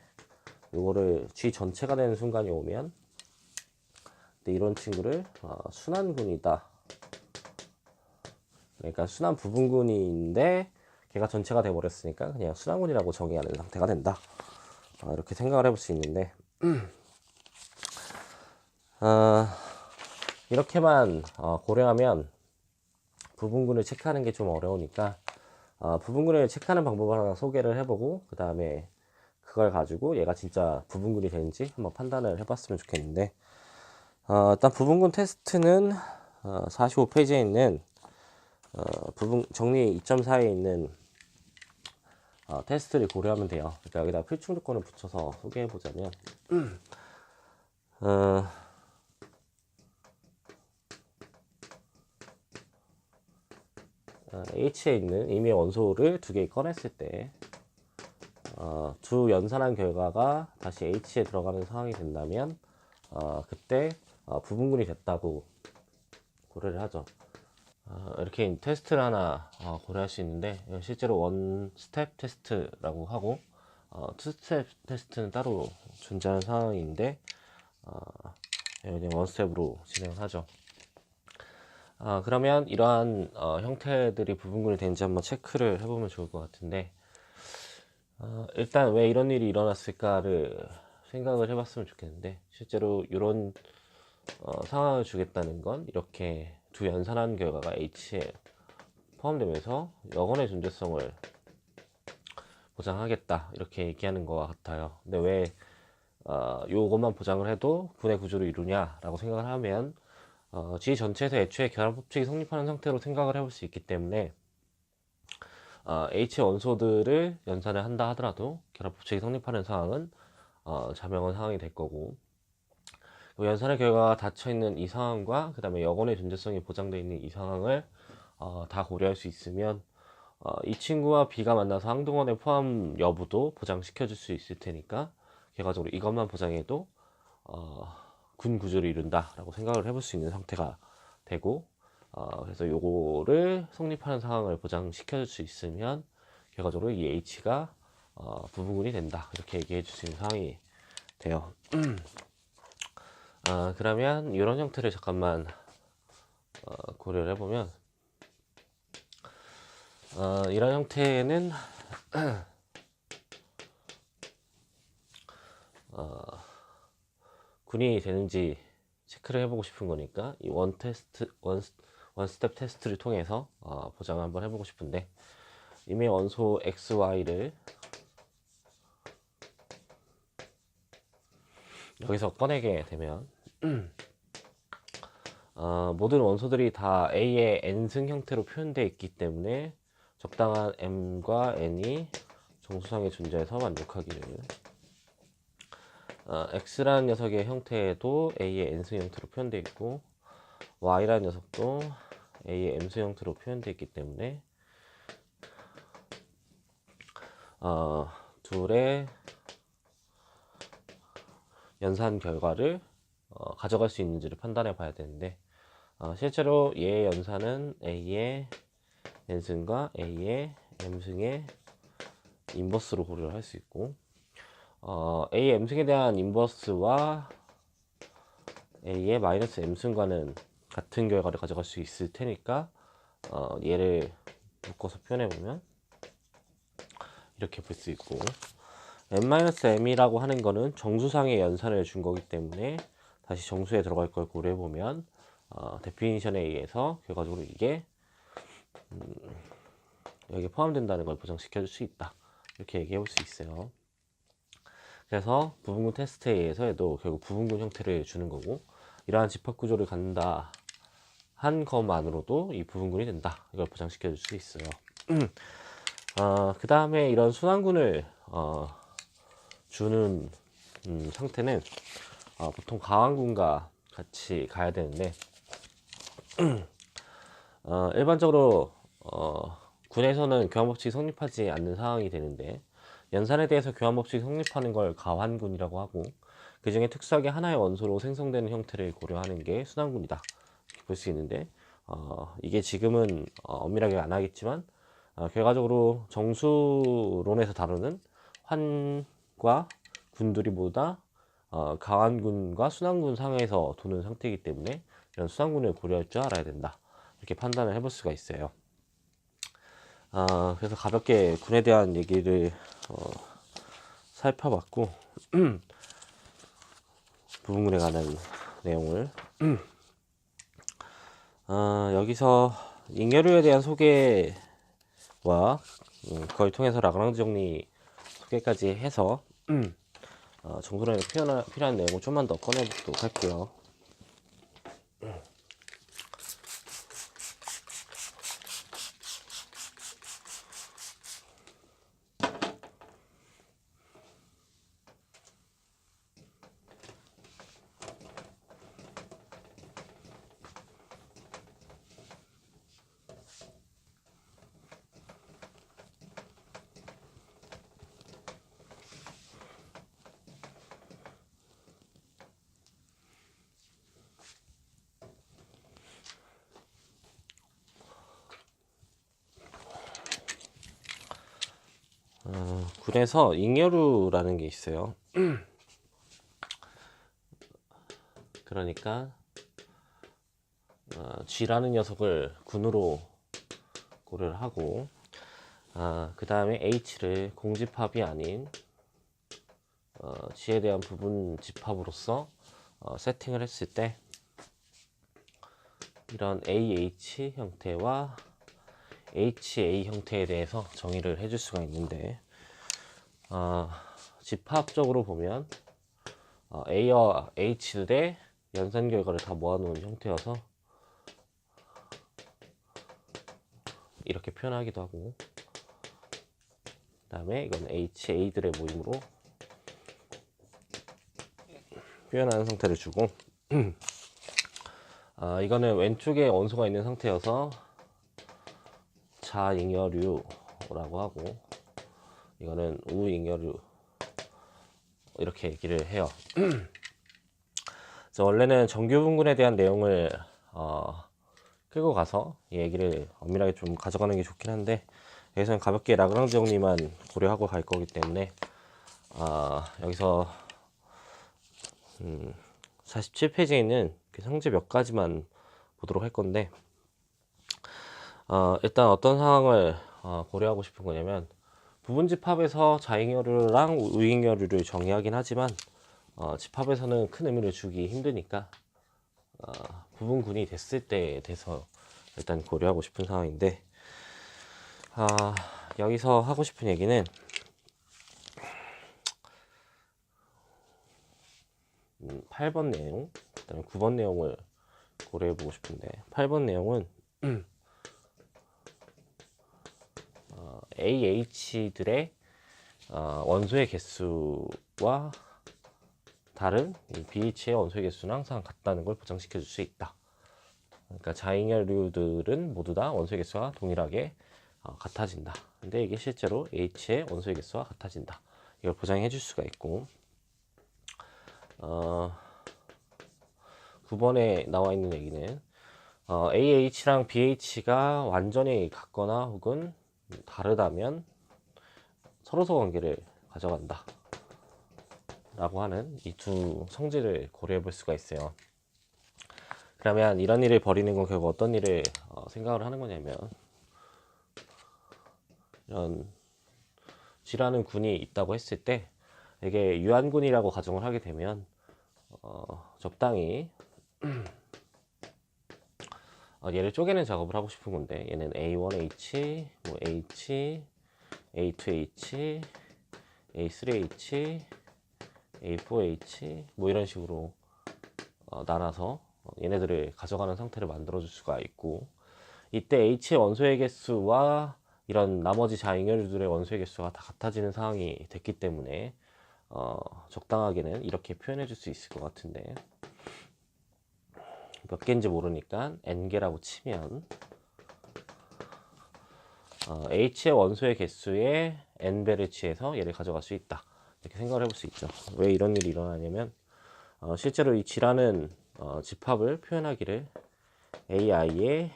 이거를 G 전체가 되는 순간이 오면 이런 친구를 순환군이다. 그러니까 순환부분군인데 걔가 전체가 돼버렸으니까 그냥 순환군이라고 정의하는 상태가 된다. 이렇게 생각을 해볼 수 있는데 이렇게만 고려하면 부분군을 체크하는 게 좀 어려우니까 부분군을 체크하는 방법을 하나 소개를 해보고 그 다음에 그걸 가지고 얘가 진짜 부분군이 되는지 한번 판단을 해봤으면 좋겠는데 일단 부분군 테스트는 45페이지에 있는 부분 정리 2.4에 있는 테스트를 고려하면 돼요. 그러니까 여기다 필충 조건을 붙여서 소개해보자면 H에 있는 임의의 원소를 두 개 꺼냈을 때 두 연산한 결과가 다시 H에 들어가는 상황이 된다면 그때 부분군이 됐다고 고려를 하죠. 이렇게 테스트를 하나 고려할 수 있는데 실제로 원 스텝 테스트라고 하고 투 스텝 테스트는 따로 존재하는 상황인데 원 스텝으로 진행을 하죠. 그러면 이러한 형태들이 부분군이 되는지 한번 체크를 해보면 좋을 것 같은데 일단 왜 이런 일이 일어났을까를 생각을 해봤으면 좋겠는데 실제로 이런 상황을 주겠다는 건 이렇게 두 연산한 결과가 H에 포함되면서 여건의 존재성을 보장하겠다 이렇게 얘기하는 것 같아요. 근데 왜 요것만 보장을 해도 분해 구조를 이루냐라고 생각을 하면 G 전체에서 애초에 결합법칙이 성립하는 상태로 생각을 해볼 수 있기 때문에 H 원소들을 연산을 한다 하더라도 결합법칙이 성립하는 상황은 자명한 상황이 될 거고, 연산의 결과가 닫혀있는 이 상황과 그 다음에 여건의 존재성이 보장되어 있는 이 상황을 다 고려할 수 있으면 이 친구와 B가 만나서 항등원의 포함 여부도 보장시켜 줄 수 있을 테니까 결과적으로 이것만 보장해도 군 구조를 이룬다 라고 생각을 해볼 수 있는 상태가 되고, 그래서 요거를 성립하는 상황을 보장시켜 줄 수 있으면 결과적으로 이 H가 부분군이 된다, 이렇게 얘기해 줄 수 있는 상황이 돼요. 그러면 이런 형태를 잠깐만 고려를 해보면, 이런 형태는 군이 되는지 체크를 해보고 싶은 거니까 이 원스텝 테스트를 통해서 보장을 한번 해보고 싶은데, 이미 원소 XY를 여기서 꺼내게 되면 모든 원소들이 다 A의 N승 형태로 표현되어 있기 때문에 적당한 M과 N이 정수상에 존재해서 만족하기를, X라는 녀석의 형태도 A의 N승 형태로 표현되어 있고 Y라는 녀석도 A의 M승 형태로 표현되어 있기 때문에 둘의 연산 결과를 가져갈 수 있는지를 판단해 봐야 되는데, 실제로 얘의 연산은 A의 N승과 A의 M승의 인버스로 고려를 할 수 있고, A의 M승에 대한 인버스와 A의 마이너스 M승과는 같은 결과를 가져갈 수 있을 테니까 얘를 묶어서 표현해보면 이렇게 볼 수 있고, n-m이라고 하는 거는 정수상의 연산을 준 거기 때문에 다시 정수에 들어갈 걸 고려해보면 데피니션에 의해서 결과적으로 이게 여기에 포함된다는 걸 보장시켜 줄 수 있다, 이렇게 얘기해 볼 수 있어요. 그래서 부분군 테스트에 의해서 해도 결국 부분군 형태를 주는 거고, 이러한 집합 구조를 갖는다 한 것만으로도 이 부분군이 된다, 이걸 보장시켜 줄 수 있어요. 그 다음에 이런 순환군을 주는 상태는 보통 가왕군과 같이 가야 되는데, 일반적으로 군에서는 교환법칙이 성립하지 않는 상황이 되는데, 연산에 대해서 교환법칙이 성립하는 걸 가환군이라고 하고, 그 중에 특수하게 하나의 원소로 생성되는 형태를 고려하는 게 순환군이다, 이렇게 볼 수 있는데, 이게 지금은 엄밀하게 안 하겠지만 결과적으로 정수론에서 다루는 환과 군들이 모두 다 가환군과 순환군 상에서 도는 상태이기 때문에 이런 순환군을 고려할 줄 알아야 된다, 이렇게 판단을 해볼 수가 있어요. 그래서 가볍게 군에 대한 얘기를 살펴봤고 부분군에 관한 내용을 여기서 잉여류에 대한 소개와 그걸 통해서 라그랑지 정리 소개까지 해서 정수론에 필요한 내용을 좀만 더 꺼내보도록 할게요. 군에서 잉여류라는 게 있어요. 그러니까 G라는 녀석을 군으로 고려를 하고, 그 다음에 H를 공집합이 아닌 G에 대한 부분 집합으로서 세팅을 했을 때 이런 AH 형태와 HA 형태에 대해서 정의를 해줄 수가 있는데, 집합적으로 보면 A와 H들의 연산 결과를 다 모아놓은 형태여서 이렇게 표현하기도 하고, 그 다음에 이건 HA들의 모임으로 표현하는 상태를 주고, 이거는 왼쪽에 원소가 있는 상태여서 자잉여류라고 하고, 이거는 우잉여류 이렇게 얘기를 해요. 그래서 원래는 정규분군에 대한 내용을 끌고 가서 이 얘기를 엄밀하게 좀 가져가는 게 좋긴 한데, 여기서는 가볍게 라그랑지 정리만 고려하고 갈 거기 때문에 여기서 47페이지에 있는 그 성질 몇 가지만 보도록 할 건데, 일단 어떤 상황을 고려하고 싶은 거냐면, 부분집합에서 자잉여류랑 우잉여류를 정의하긴 하지만 집합에서는 큰 의미를 주기 힘드니까 부분군이 됐을 때에 대해서 일단 고려하고 싶은 상황인데, 여기서 하고 싶은 얘기는 8번 내용, 그 다음에 9번 내용을 고려해 보고 싶은데, 8번 내용은 AH들의 원소의 개수와 다른 BH의 원소의 개수는 항상 같다는 걸 보장시켜 줄 수 있다. 그러니까 자잉여류들은 모두 다 원소의 개수가 동일하게 같아진다. 근데 이게 실제로 H의 원소의 개수와 같아진다. 이걸 보장해 줄 수가 있고, 9번에 나와 있는 얘기는 AH랑 BH가 완전히 같거나 혹은 다르다면 서로서 관계를 가져간다 라고 하는 이 두 성질을 고려해 볼 수가 있어요. 그러면 이런 일을 벌이는 건 결국 어떤 일을 생각을 하는 거냐면, 이런 G라는 군이 있다고 했을 때 이게 유한군이라고 가정을 하게 되면 적당히 얘를 쪼개는 작업을 하고 싶은 건데, 얘는 A1H, 뭐 H, A2H, A3H, A4H 뭐 이런 식으로 나눠서 얘네들을 가져가는 상태를 만들어 줄 수가 있고, 이때 H의 원소의 개수와 이런 나머지 자잉여류들의 원소의 개수가 다 같아지는 상황이 됐기 때문에 적당하게는 이렇게 표현해 줄 수 있을 것 같은데, 몇 개인지 모르니까 n개라고 치면 H의 원소의 개수의 n배를 취해서 얘를 가져갈 수 있다, 이렇게 생각을 해볼 수 있죠. 왜 이런 일이 일어나냐면, 실제로 이 G라는 집합을 표현하기를 AI의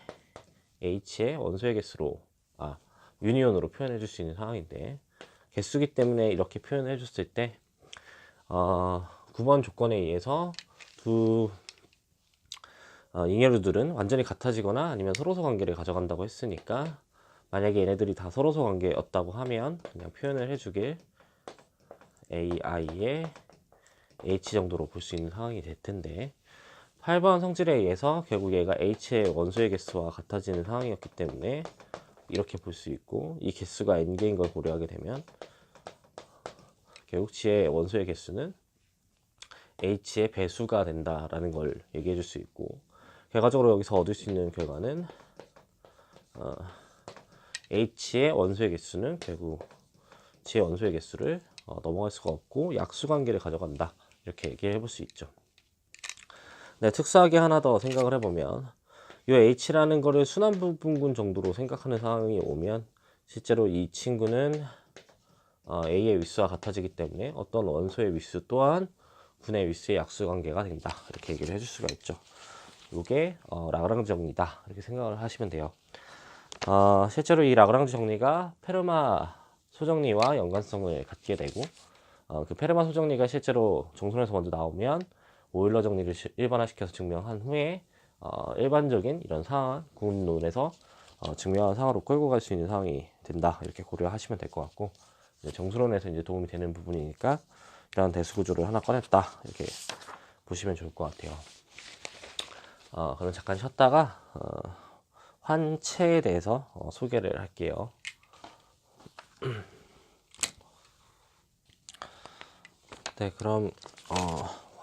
H의 원소의 개수로 유니온으로 표현해 줄 수 있는 상황인데, 개수기 때문에 이렇게 표현해 줬을 때 9번 조건에 의해서 두 잉여류들은 완전히 같아지거나 아니면 서로서 관계를 가져간다고 했으니까, 만약에 얘네들이 다 서로서 관계였다고 하면 그냥 표현을 해주길 AI의 H 정도로 볼 수 있는 상황이 될 텐데, 8번 성질에 의해서 결국 얘가 H의 원소의 개수와 같아지는 상황이었기 때문에 이렇게 볼 수 있고, 이 개수가 n개인 걸 고려하게 되면 결국 G의 원소의 개수는 H의 배수가 된다라는 걸 얘기해 줄 수 있고, 결과적으로 여기서 얻을 수 있는 결과는 H의 원소의 개수는 결국 G의 원소의 개수를 넘어갈 수가 없고 약수 관계를 가져간다, 이렇게 얘기해 볼 수 있죠. 네, 특수하게 하나 더 생각을 해보면, 이 H라는 거를 순환부분군 정도로 생각하는 상황이 오면 실제로 이 친구는 A의 위수와 같아지기 때문에 어떤 원소의 위수 또한 군의 위수의 약수 관계가 된다, 이렇게 얘기를 해줄 수가 있죠. 이게 라그랑지 정리다, 이렇게 생각을 하시면 돼요. 실제로 이 라그랑지 정리가 페르마 소정리와 연관성을 갖게 되고, 그 페르마 소정리가 실제로 정선에서 먼저 나오면 오일러 정리를 일반화시켜서 증명한 후에 일반적인 이런 상황, 군론에서 증명한 상황으로 끌고 갈 수 있는 상황이 된다, 이렇게 고려하시면 될 것 같고, 정수론에서 이제 도움이 되는 부분이니까 이런 대수 구조를 하나 꺼냈다, 이렇게 보시면 좋을 것 같아요. 그럼 잠깐 쉬었다가 환체에 대해서 소개를 할게요. 네, 그럼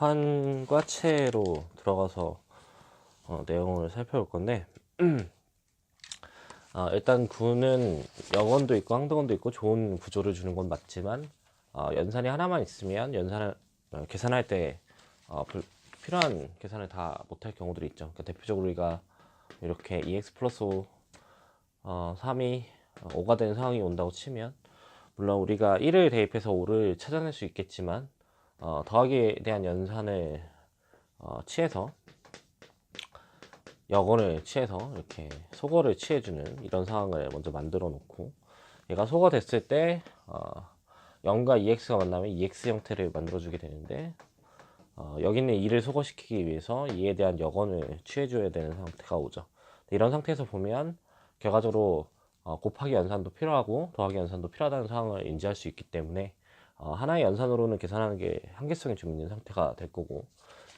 환과 체로 들어가서 내용을 살펴볼 건데 일단 군은 영원도 있고 항등원도 있고 좋은 구조를 주는 건 맞지만 연산이 하나만 있으면 연산을 계산할 때 필요한 계산을 다 못할 경우들이 있죠. 그러니까 대표적으로 우리가 이렇게 2x 플러스 5 3이 5가 되는 상황이 온다고 치면 물론 우리가 1을 대입해서 5를 찾아낼 수 있겠지만 더하기에 대한 연산을 취해서 역언을 취해서 이렇게 소거를 취해주는 이런 상황을 먼저 만들어 놓고 얘가 소거됐을 때 0과 2x가 만나면 2x 형태를 만들어 주게 되는데 여기 있는 2를 소거시키기 위해서 2에 대한 역언을 취해줘야 되는 상태가 오죠. 이런 상태에서 보면 결과적으로 곱하기 연산도 필요하고 더하기 연산도 필요하다는 상황을 인지할 수 있기 때문에 하나의 연산으로는 계산하는 게 한계성이 좀 있는 상태가 될 거고,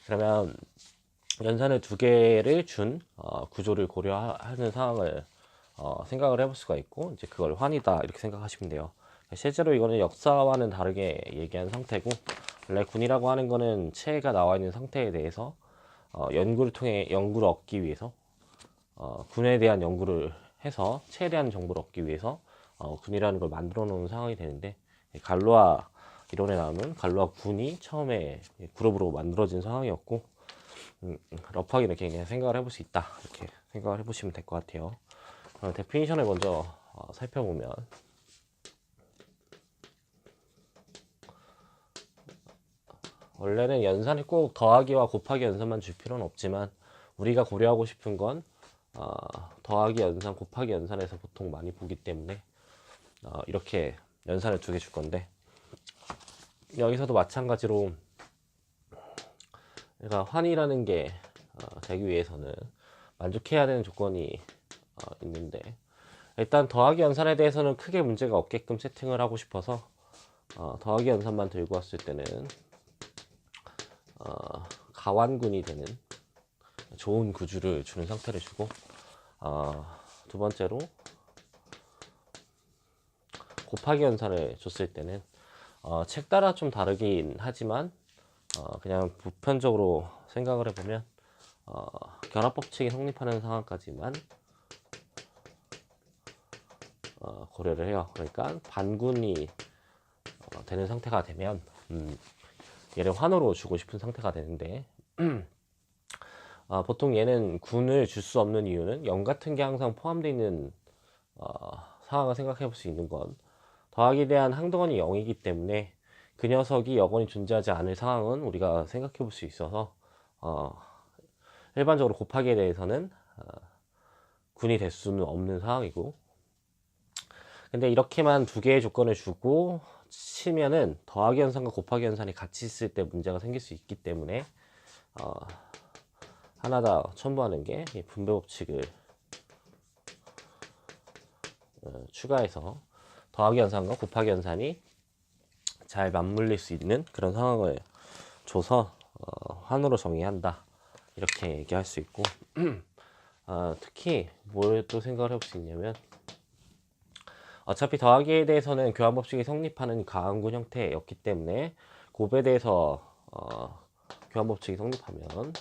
그러면 연산을 두 개를 준 구조를 고려하는 상황을 생각을 해볼 수가 있고, 이제 그걸 환이다 이렇게 생각하시면 돼요. 실제로 이거는 역사와는 다르게 얘기한 상태고, 원래 군이라고 하는 거는 체가 나와 있는 상태에 대해서 연구를 통해 연구를 얻기 위해서 군에 대한 연구를 해서 체에 대한 정보를 얻기 위해서 군이라는 걸 만들어 놓은 상황이 되는데, 갈로아 이론에 나오는 갈로아 군이 처음에 그룹으로 만들어진 상황이었고, 러프하게 이렇게 그냥 생각을 해볼 수 있다 이렇게 생각을 해보시면 될 것 같아요. 데피니션을 먼저 살펴보면 원래는 연산이 꼭 더하기와 곱하기 연산만 줄 필요는 없지만 우리가 고려하고 싶은 건 더하기 연산, 곱하기 연산에서 보통 많이 보기 때문에 이렇게 연산을 두 개 줄 건데, 여기서도 마찬가지로 그러니까 환이라는 게 되기 위해서는 만족해야 되는 조건이 있는데, 일단 더하기 연산에 대해서는 크게 문제가 없게끔 세팅을 하고 싶어서 더하기 연산만 들고 왔을 때는 가완군이 되는 좋은 구조를 주는 상태를 주고, 두 번째로 곱하기 연산을 줬을 때는 책 따라 좀 다르긴 하지만 그냥 보편적으로 생각을 해보면 결합법칙이 성립하는 상황까지만 고려를 해요. 그러니까 반군이 되는 상태가 되면 얘를 환호로 주고 싶은 상태가 되는데 보통 얘는 군을 줄 수 없는 이유는 0 같은 게 항상 포함되어 있는 상황을 생각해 볼 수 있는 건 더하기에 대한 항등원이 0이기 때문에 그 녀석이 역원이 존재하지 않을 상황은 우리가 생각해 볼 수 있어서 일반적으로 곱하기에 대해서는 군이 될 수는 없는 상황이고, 근데 이렇게만 두 개의 조건을 주고 치면은 더하기 연산과 곱하기 연산이 같이 있을 때 문제가 생길 수 있기 때문에 하나 더 첨부하는 게 분배 법칙을 추가해서 더하기 연산과 곱하기 연산이 잘 맞물릴 수 있는 그런 상황을 줘서 환으로 정의한다 이렇게 얘기할 수 있고, 특히 뭘 또 생각을 해볼 수 있냐면 어차피 더하기에 대해서는 교환법칙이 성립하는 가항군 형태였기 때문에 곱에 대해서 교환법칙이 성립하면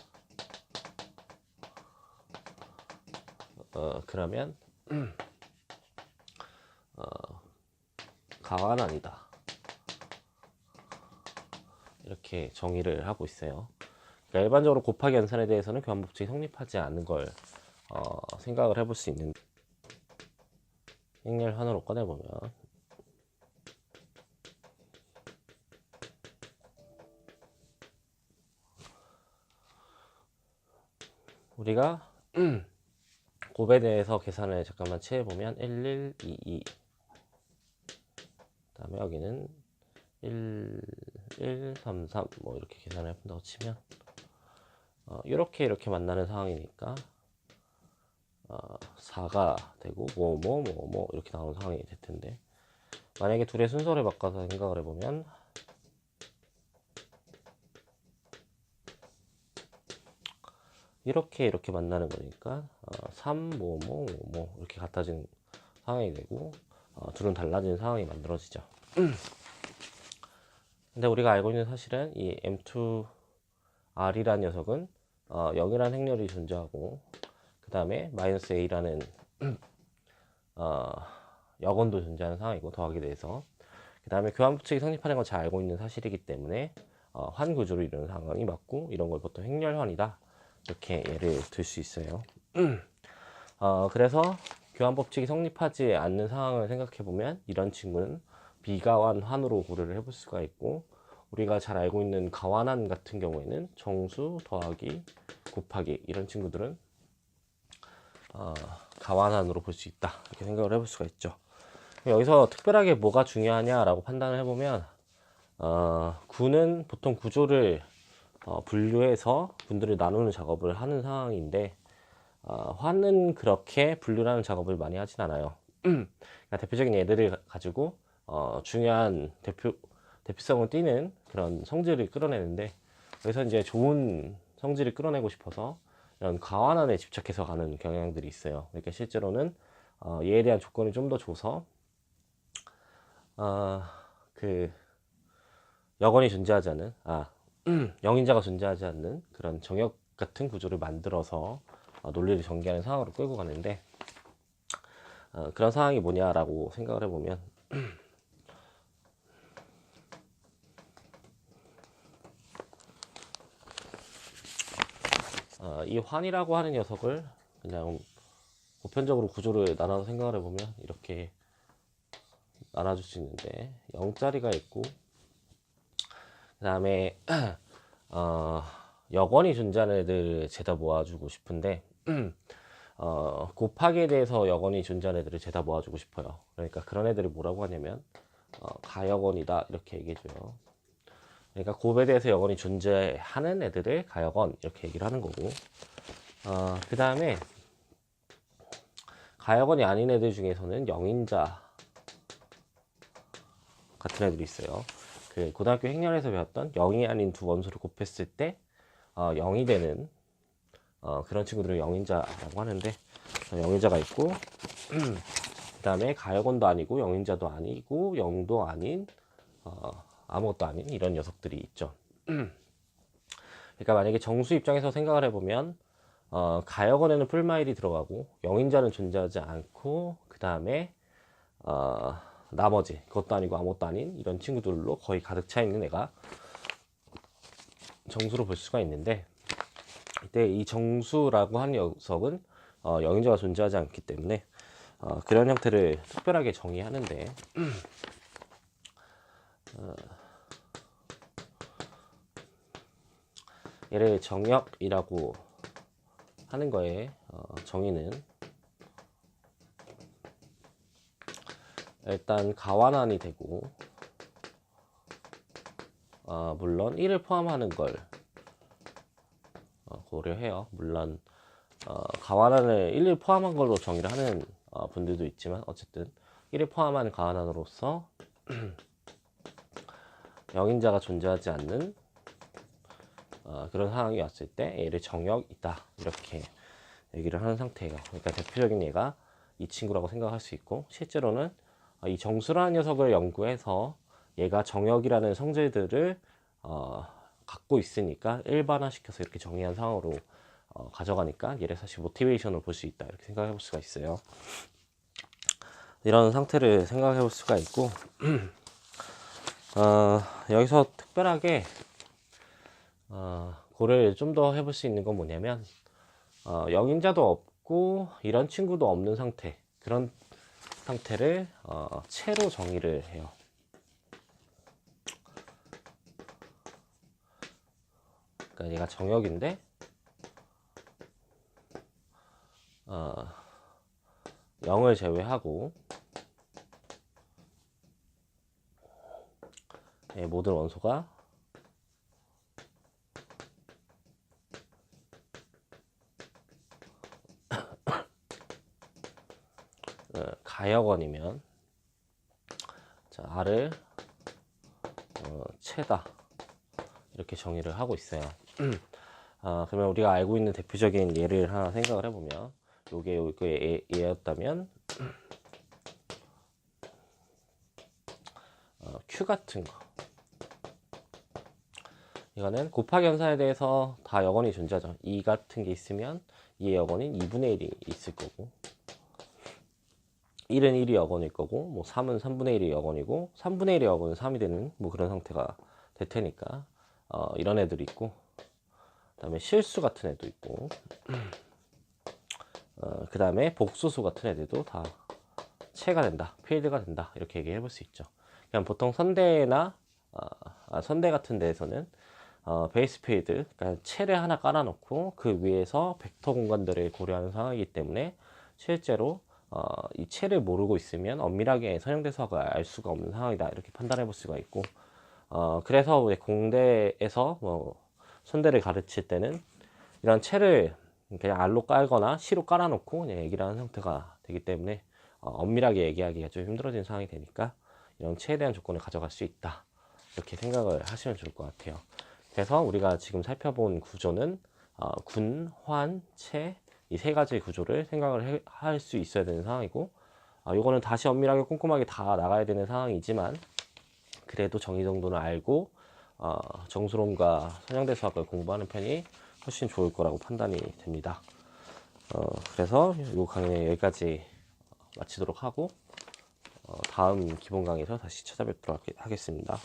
그러면 가완아니다 이렇게 정의를 하고 있어요. 그러니까 일반적으로 곱하기 연산에 대해서는 교환법칙이 성립하지 않는 걸 생각을 해볼 수 있는데, 행렬 하나로 꺼내보면 우리가 곱에 대해서 계산을 잠깐만 취해보면 1, 1, 2, 2 그 다음에 여기는 1, 1, 3, 3 뭐 이렇게 계산을 해본다고 치면 이렇게 만나는 상황이니까 4가 되고 뭐 이렇게 나오는 상황이 될 텐데, 만약에 둘의 순서를 바꿔서 생각을 해보면 이렇게 만나는 거니까 3 뭐 이렇게 같아진 상황이 되고 둘은 달라진 상황이 만들어지죠. 근데 우리가 알고 있는 사실은 이 M2 R이라는 녀석은 0이라는 행렬이 존재하고 그 다음에 마이너스 A라는 여건도 존재하는 상황이고 더하게 돼서 그 다음에 교환법칙이 성립하는 건 잘 알고 있는 사실이기 때문에 환 구조를 이루는 상황이 맞고 이런 걸 보통 행렬환이다 이렇게 예를 들 수 있어요. 그래서 교환법칙이 성립하지 않는 상황을 생각해 보면 이런 친구는 비가환 환으로 고려를 해볼 수가 있고 우리가 잘 알고 있는 가환환 같은 경우에는 정수 더하기 곱하기 이런 친구들은 가환환으로 볼 수 있다 이렇게 생각을 해볼 수가 있죠. 여기서 특별하게 뭐가 중요하냐라고 판단을 해보면 구는 보통 구조를 분류해서 분들을 나누는 작업을 하는 상황인데 환은 그렇게 분류하는 작업을 많이 하진 않아요. 그러니까 대표적인 예들을 가지고 중요한 대표성을 띠는 그런 성질을 끌어내는데 여기서 이제 좋은 성질을 끌어내고 싶어서 이런 가환환에 집착해서 가는 경향들이 있어요. 그러니까 실제로는 얘에 대한 조건을 좀 더 줘서 그 여건이 존재하지 않은 영인자가 존재하지 않는 그런 정역 같은 구조를 만들어서 논리를 전개하는 상황으로 끌고 가는데 그런 상황이 뭐냐라고 생각을 해보면 이 환이라고 하는 녀석을 그냥 보편적으로 구조를 나눠서 생각을 해보면 이렇게 나눠줄 수 있는데 0짜리가 있고 그 다음에 여건이 존재하는 애들을 죄다 모아주고 싶은데 곱하기에 대해서 여건이 존재하는 애들을 죄다 모아주고 싶어요. 그러니까 그런 애들을 뭐라고 하냐면 가여건이다 이렇게 얘기해줘요. 그러니까 곱에 대해서 여건이 존재하는 애들을 가여건 이렇게 얘기를 하는 거고 그 다음에 가여건이 아닌 애들 중에서는 영인자 같은 애들이 있어요. 그 고등학교 행렬에서 배웠던 0이 아닌 두 원소를 곱했을 때 0이 되는 그런 친구들을 영인자라고 하는데 영인자가 있고 그 다음에 가여건도 아니고 영인자도 아니고 0도 아닌 아무것도 아닌 이런 녀석들이 있죠. 그러니까 만약에 정수 입장에서 생각을 해보면 가여건에는 풀마일이 들어가고 영인자는 존재하지 않고 그 다음에 나머지 그것도 아니고 아무것도 아닌 이런 친구들로 거의 가득 차 있는 애가 정수로 볼 수가 있는데 이때 이 정수라고 하는 녀석은 영인자가 존재하지 않기 때문에 그런 형태를 특별하게 정의하는데 얘를 정역이라고 하는 거에 정의는 일단 가환환이 되고 물론 1을 포함하는 걸 고려해요. 물론 가환환을 1을 포함한 걸로 정의를 하는 분들도 있지만 어쨌든 1을 포함한 가환환으로서 영인자가 존재하지 않는 그런 상황이 왔을 때 얘를 정역이다 이렇게 얘기를 하는 상태예요. 그러니까 대표적인 예가 이 친구라고 생각할 수 있고 실제로는 이 정수라는 녀석을 연구해서 얘가 정역이라는 성질들을 갖고 있으니까 일반화시켜서 이렇게 정의한 상황으로 가져가니까 얘를 사실 모티베이션으로 볼 수 있다 이렇게 생각해 볼 수가 있어요. 이런 상태를 생각해 볼 수가 있고 여기서 특별하게 고려를 좀 더 해볼 수 있는 건 뭐냐면 영인자도 없고 이런 친구도 없는 상태 그런 상태를 채로 정의를 해요. 그러니까 얘가 정역인데 0을 제외하고 모든 원소가 가역원이면 자, R을 채다 이렇게 정의를 하고 있어요. 그러면 우리가 알고 있는 대표적인 예를 하나 생각을 해보면 요게 얘였다면 Q 같은 거 이거는 곱하기 연산에 대해서 다 여건이 존재하죠. 2 같은 게 있으면 2의 여건인 2분의 1이 있을 거고, 1은 1이 여건일 거고, 뭐 3은 3분의 1이 여건이고, 3분의 1의 여건은 3이 되는 뭐 그런 상태가 될 테니까 이런 애들이 있고, 그다음에 실수 같은 애도 있고, 그다음에 복소수 같은 애들도 다 체가 된다, 필드가 된다, 이렇게 얘기해 볼 수 있죠. 그냥 보통 선대나 선대 같은 데에서는 베이스 필드, 그러니까 체를 하나 깔아놓고 그 위에서 벡터 공간들을 고려하는 상황이기 때문에 실제로 이 체를 모르고 있으면 엄밀하게 선형대수학을 알 수가 없는 상황이다, 이렇게 판단해 볼 수가 있고, 그래서 우리 공대에서 뭐 선대를 가르칠 때는 이런 체를 그냥 R로 깔거나 C로 깔아놓고 그냥 얘기를 하는 형태가 되기 때문에 엄밀하게 얘기하기가 좀 힘들어지는 상황이 되니까 이런 체에 대한 조건을 가져갈 수 있다, 이렇게 생각을 하시면 좋을 것 같아요. 그래서 우리가 지금 살펴본 구조는 군, 환, 체, 이 세 가지 구조를 생각을 할 수 있어야 되는 상황이고, 이거는 다시 엄밀하게 꼼꼼하게 다 나가야 되는 상황이지만 그래도 정의 정도는 알고 정수론과 선형대수학을 공부하는 편이 훨씬 좋을 거라고 판단이 됩니다. 그래서 이 강의는 여기까지 마치도록 하고 다음 기본 강의에서 다시 찾아뵙도록 하겠습니다.